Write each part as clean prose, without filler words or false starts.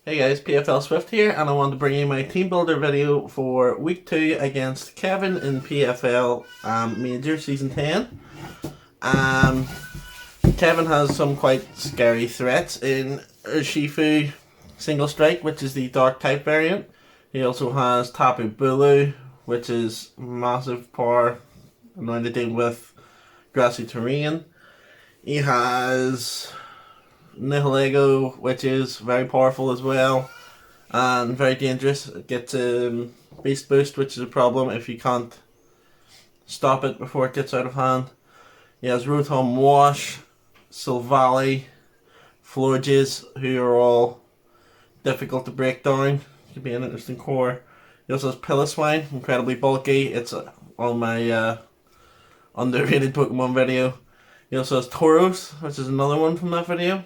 Hey guys, PFL Swift here, and I want to bring you my team builder video for week 2 against Kevin in PFL Major Season 10. Um, Kevin has some quite scary threats in Urshifu Single Strike, which is the Dark type variant. He also has Tapu Bulu, which is massive power, known to deal with grassy terrain. He has Nihilego, which is very powerful as well and very dangerous. It gets beast boost, which is a problem if you can't stop it before it gets out of hand. He has Rotom Wash, Silvally, Florges, who are all difficult to break down. Could be an interesting core. He also has Piloswine, incredibly bulky. It's on my underrated Pokemon video. He also has Tauros, which is another one from that video.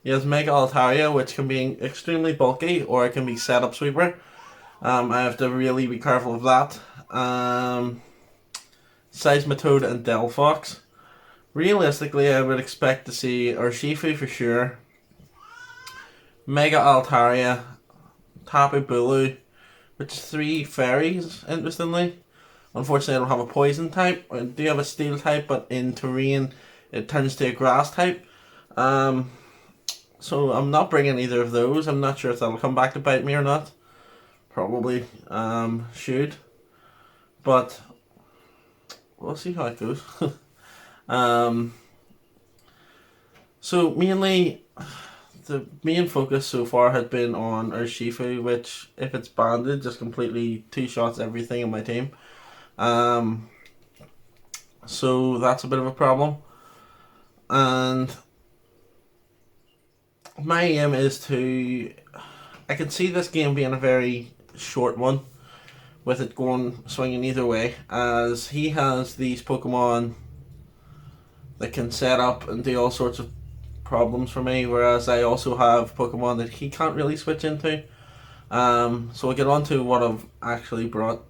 He has Mega Altaria, which can be extremely bulky, or it can be setup sweeper. I have to really be careful of that. Seismitoad and Delphox. Realistically, I would expect to see Urshifu for sure, Mega Altaria, Tapu Bulu, which is 3 fairies, interestingly. Unfortunately, I don't have a poison type. I do have a steel type, but in terrain, it turns to a grass type. So I'm not bringing either of those. I'm not sure if that'll come back to bite me or not. Probably should. But we'll see how it goes. So mainly, the main focus so far had been on Urshifu, which if it's banded, just completely two-shots everything in my team. So that's a bit of a problem. And my aim is to... I can see this game being a very short one, with it going swinging either way, as he has these Pokemon that can set up and do all sorts of problems for me, whereas I also have Pokemon that he can't really switch into. So we'll get on to what I've actually brought.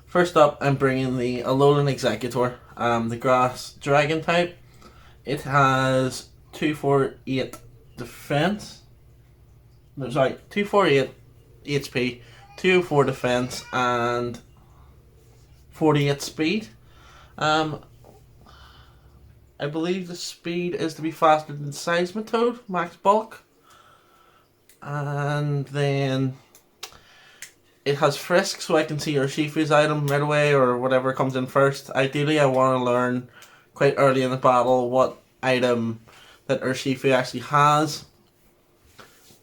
First up, I'm bringing the Alolan Executor, the Grass Dragon type. It has 248 defense. No, sorry, 248 HP, 204 defense, and 48 speed. I believe the speed is to be faster than Seismitoad, max bulk. And then it has Frisk, so I can see Urshifu's item right away, or whatever comes in first. Ideally, I want to learn quite early in the battle what item that Urshifu actually has.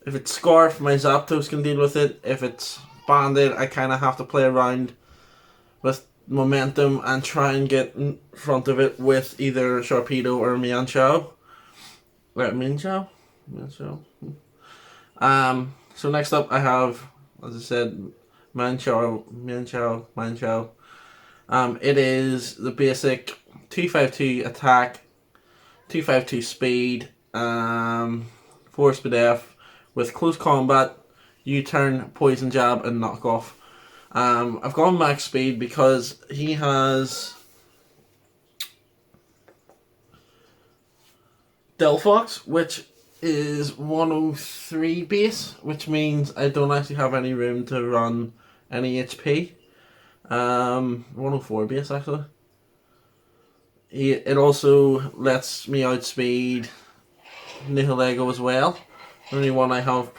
If it's Scarf, my Zapdos can deal with it. If it's Banded, I kind of have to play around with momentum and try and get in front of it with either Sharpedo or Mienshao. Mienshao? So next up I have, as I said, Mienshao. It is the basic 252 attack, 252 speed, 4 speed F, with close combat, U-turn, poison jab, and knockoff. I've gone max speed because he has Delphox, which is 103 base, which means I don't actually have any room to run any HP. 104 base actually. It also lets me outspeed Nihilego as well. The only one I have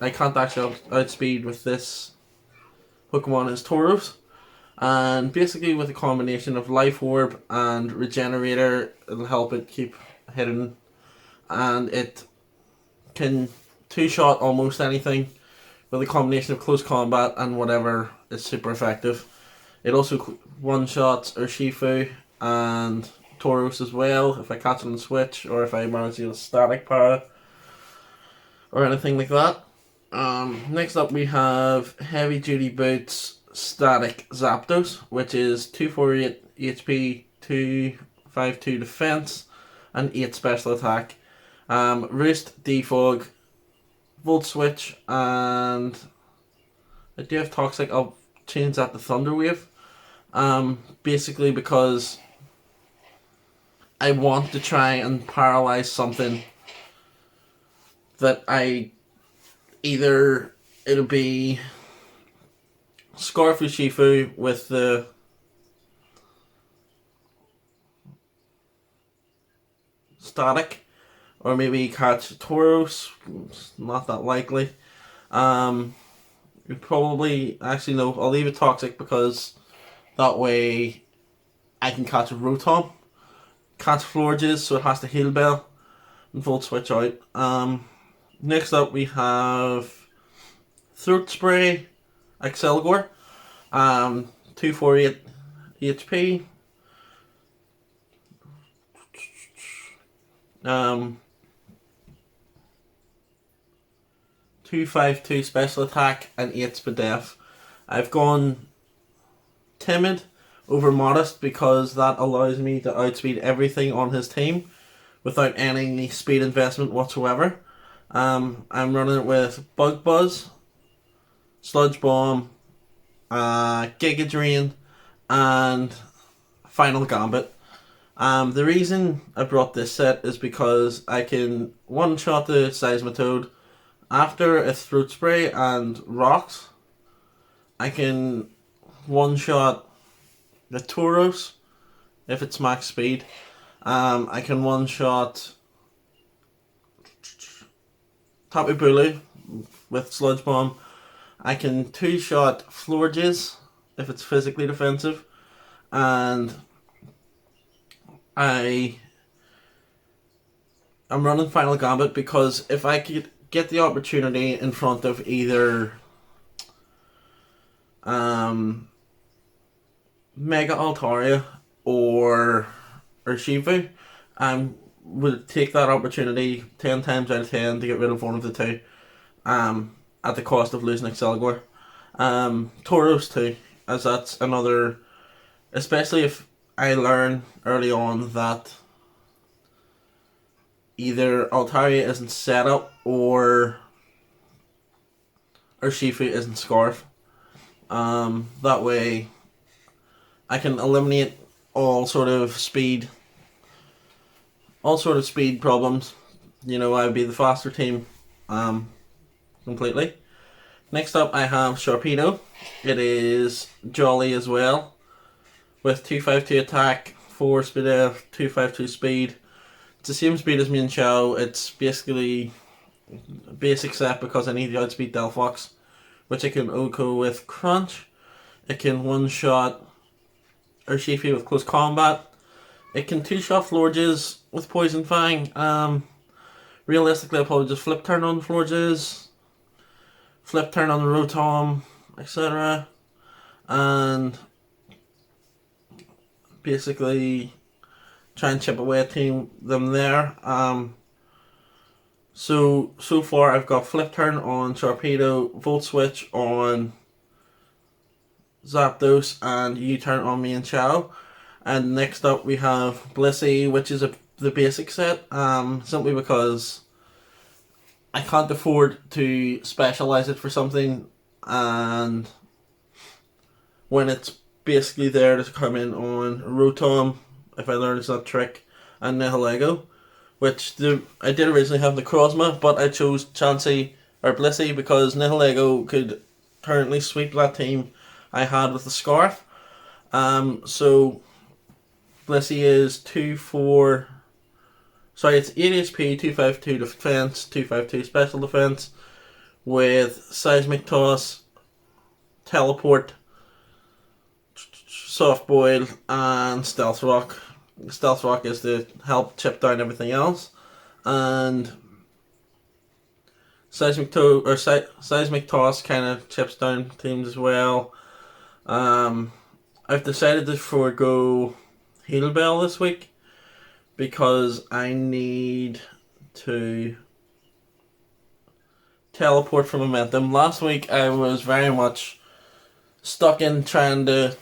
I can't actually outspeed with this Pokemon is Tauros. And basically with a combination of Life Orb and Regenerator, it'll help it keep hitting. And it can two-shot almost anything with a combination of close combat and whatever is super effective. It also one-shots Urshifu and Tauros as well if I catch it on switch, or if I manage to use static power or anything like that. Next up we have Heavy Duty Boots Static Zapdos, which is 248 HP, 252 defense, and 8 special attack. Roost, Defog, Volt Switch, and I do have Toxic. I'll change that to Thunder Wave. Basically because I want to try and paralyze something that I either it'll be Scarf Shifu with the static, or maybe catch Tauros. Not that likely. Probably, actually no, I'll leave it Toxic because that way I can catch a Rotom. Catch Florges, so it has to Heal Bell and Volt Switch out. Next up we have Throat Spray, Excelgor, 248 HP. 252 special attack and 8 speed def. I've gone timid over modest because that allows me to outspeed everything on his team without any speed investment whatsoever. I'm running it with Bug Buzz, Sludge Bomb, Giga Drain, and Final Gambit. The reason I brought this set is because I can one-shot the Seismitoad after a Throat Spray and Rocks. I can one-shot the Tauros if it's max speed. I can one-shot Tapu Bulu with Sludge Bomb. I can two-shot Florges if it's physically defensive. And I'm running Final Gambit because if I could get the opportunity in front of either Mega Altaria or Shifu, I would take that opportunity 10 times out of 10 to get rid of one of the two, at the cost of losing Excelgor. Tauros too, as that's another, especially if I learn early on that either Altaria isn't set up or Shifu isn't Scarf. That way I can eliminate all sort of speed problems. You know, I would be the faster team completely. Next up I have Sharpedo. It is Jolly as well, with 252 attack, 4 speed F, 252 speed. It's the same speed as me and Chow. It's basically a basic set because I need to outspeed Delphox, which I can OHKO with Crunch. It can one-shot Urshifu with Close Combat. It can two-shot Florges with Poison Fang. Realistically, I'll probably just flip turn on Florges, flip turn on the Rotom, etc. And basically try and chip away at them there. So far I've got flip turn on Sharpedo, Volt Switch on Zapdos, and U-turn on me and Chow. And next up we have Blissey, which is the basic set, simply because I can't afford to specialize it for something, and when it's basically there to come in on Rotom, if I learn that trick, and Nihilego, which I did originally have the Crozma, but I chose Blissey because Nihilego could currently sweep that team I had with the Scarf. So Blissey is 8 HP, 252 defense, 252 special defense, with Seismic Toss, Teleport, Soft Boil, and Stealth Rock. Stealth Rock is to help chip down everything else, and Seismic Toss kind of chips down teams as well. I've decided to forego Heal Bell this week because I need to teleport for momentum. Last week I was very much stuck in trying to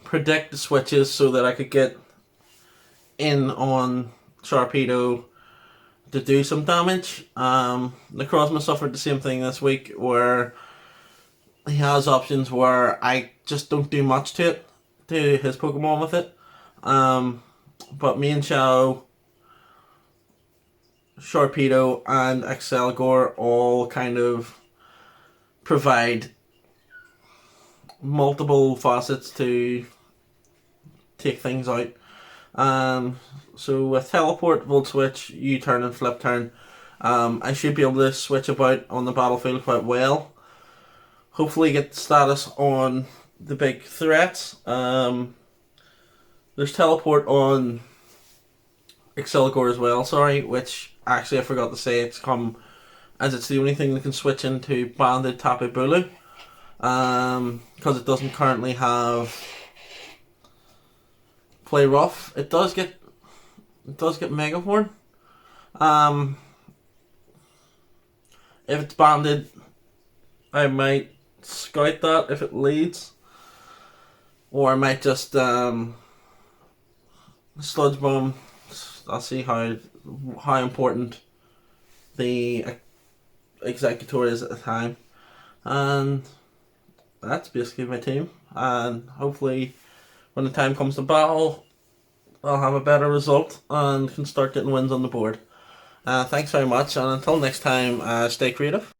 predict the switches so that I could get in on Sharpedo to do some damage. Necrozma suffered the same thing this week, where he has options where I just don't do much to his Pokemon with it. But me and Chow Sharpedo, and Excelgor all kind of provide multiple facets to take things out. So with Teleport, Volt Switch, U-Turn and Flip Turn, I should be able to switch about on the battlefield quite well. Hopefully get status on the big threats. There's Teleport on Excelgor as well, sorry, which actually I forgot to say, it's come as it's the only thing that can switch into Banded Tapu Bulu. Because it doesn't currently have Play Rough. It does get Megahorn. If it's banded, I might scout that if it leads, or I might just Sludge Bomb. I'll see how important the Executor is at the time, and that's basically my team. And hopefully, when the time comes to battle, I'll have a better result and can start getting wins on the board. Thanks very much, and until next time, stay creative.